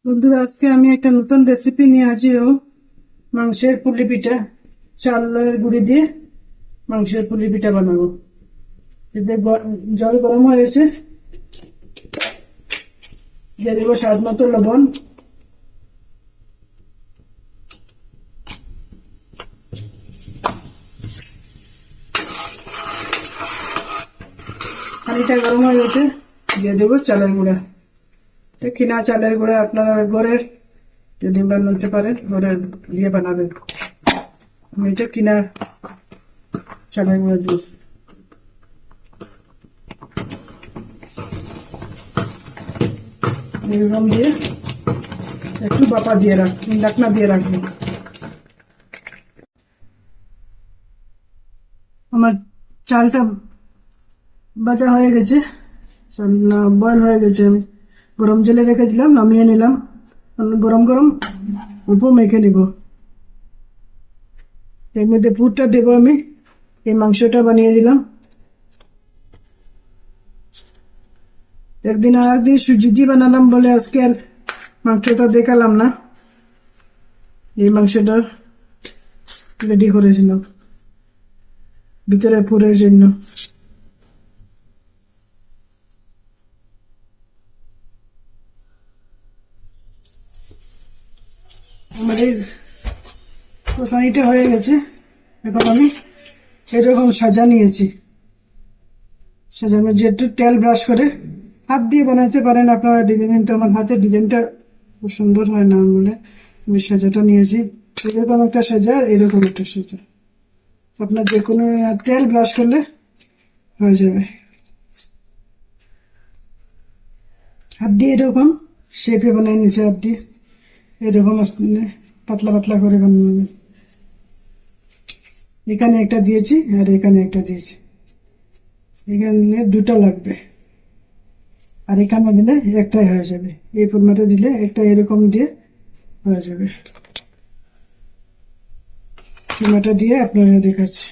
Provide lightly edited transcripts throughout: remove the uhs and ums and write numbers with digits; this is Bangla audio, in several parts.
বন্ধুরা, আজকে আমি একটা নতুন রেসিপি নিয়ে হাজির হলাম। মাংসের পুলি পিঠা। চালের গুঁড়ি দিয়ে মাংসের পুলি পিঠা বানাবো। এতে জল গরম হয়েছে, দিয়ে দেবো স্বাদ মতো লবণ, পানিটা গরম হয়ে গেছে, দিয়ে দেবো চালের গুঁড়া। কিনা চালের গুঁড়া আপনারা ঘরের যদি বানাতে পারেন ঘরের দিয়ে বানাবেন। আমি এটা কিনা চালের গুঁড়া দিয়েছি। এরকম দিয়ে একটু বাপা দিয়ে ঢাকনা দিয়ে রাখবো। আমার চালটা ভাজা হয়ে গেছে, বয়েল হয়ে গেছে। আমি গরম জলে রেখে দিলাম, নামিয়ে নিলাম। গরম গরম অল্প মেখে নিব। এর মধ্যে পুরটা দেবো। আমি এই মাংসটা বানিয়ে দিলাম। একদিন আর একদিন সুজি দিয়ে বানালাম বলে আজকে আর মাংসটা দেখালাম না। এই মাংসটা রেডি করেছিলাম ভিতরে পুরের জন্য। আমাদের কষানিটা হয়ে গেছে। এখন আমি এরকম সাজা নিয়েছি। সাজানো যে একটু তেল ব্রাশ করে হাত দিয়ে বানাতে পারেন আপনারা। ডিজাইনটা আমার হাতের ডিজাইনটা খুব সুন্দর হয় না বলে আমি সাজাটা নিয়েছি। এরকম একটা সাজা আর এরকম একটা সাজা। আপনার যে কোনো তেল ব্রাশ করলে হয়ে যাবে। হাত দিয়ে এরকম শেপে বানাই নিচে, হাত দিয়ে এরকম পাতলা পাতলা করে বানানো। এখানে একটা দিয়েছি আর এখানে একটা দিয়েছি। এখানে দুটা লাগবে আর এখানে দিলে একটাই হয়ে যাবে। এই ফরম্যাটে দিলে একটা এরকম দিয়ে হয়ে যাবে। ফরম্যাটটা দিয়ে আপনারা দেখাচ্ছি।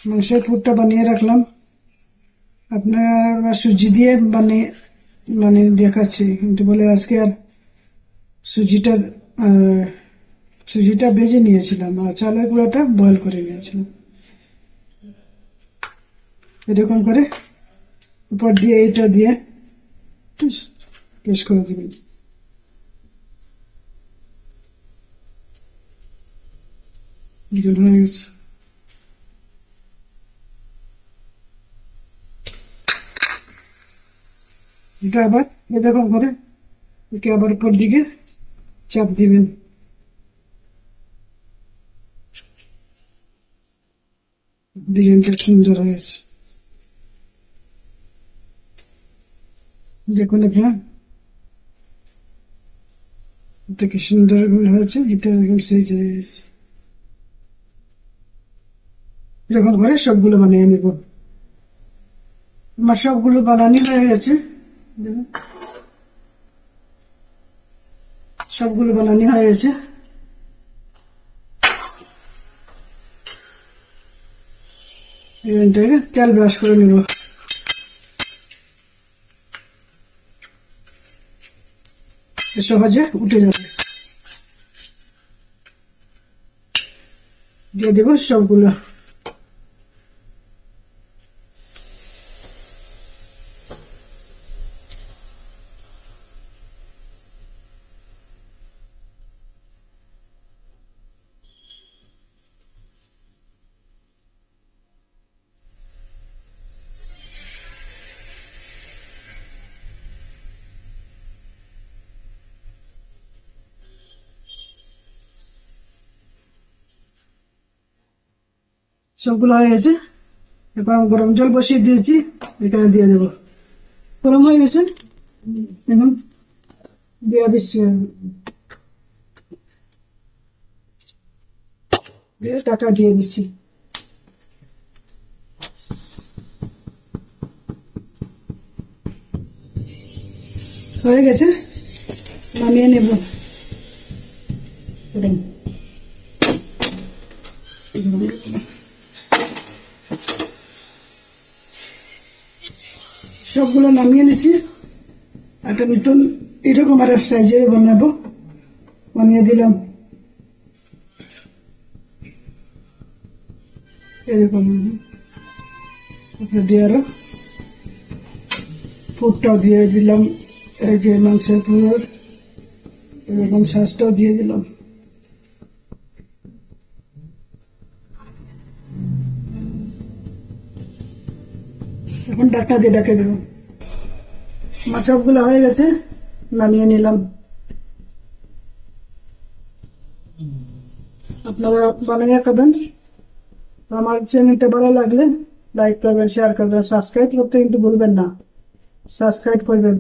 মাংসের পুরটা বানিয়ে রাখলাম। আপনারা সুজি দিয়ে মানে দেখাচ্ছি, কিন্তু বলে আজকে আর সুজিটা সুজিটা ভেজে নিয়েছিলাম আর চালের গুঁড়োটা বয়েল করে নিয়েছিলাম। এরকম করে উপর দিয়ে এইটা দিয়ে পেস্ট করে দিবেন। হয়ে গেছে। এটা আবার এরকম করে একে আবার উপর দিকে চাপ দিবেন। ডিজাইনটা সুন্দর হয়েছে, দেখুন আপনার এটা কি সুন্দর হয়েছে। এটা এরকম সেই হয়েছে। এরকম করে সবগুলো বানিয়ে নেব। আমার সবগুলো বানানো হয়ে গেছে। সবগুলো বানানো হয়ে গেছে। এখানটাকে তেল ব্রাশ করে নেব। সহজে উঠে যাবে। দিয়ে দেবো সবগুলো। সবগুলো হয়ে গেছে। এখন গরম জল বসিয়ে দিয়েছি, এখানে দিয়ে দেবো। গরম হয়ে গেছে, এখন দিয়ে দিচ্ছি। দিয়ে টাকা দিয়ে দিচ্ছি। হয়ে গেছে, নামিয়ে নেব। সবগুলো নামিয়ে নিচ্ছি। একটা নতুন এরকম আর এক সাইজের বানাবো, বানিয়ে দিলাম এরকম। দিয়ে আরো পুরটাও দিয়ে দিলাম, এই যে মাংসের পুর, এরকম সসটাও দিয়ে দিলাম। এখন ঢাকনা দিয়ে ঢেকে দেবো। আমার সবগুলো হয়ে গেছে, নামিয়ে নিলাম। আপনারা বানিয়ে খাবেন। আমার চ্যানেলটা ভালো লাগলে লাইক করবেন, শেয়ার করবেন, সাবস্ক্রাইব করতে কিন্তু ভুলবেন না। সাবস্ক্রাইব করবেন।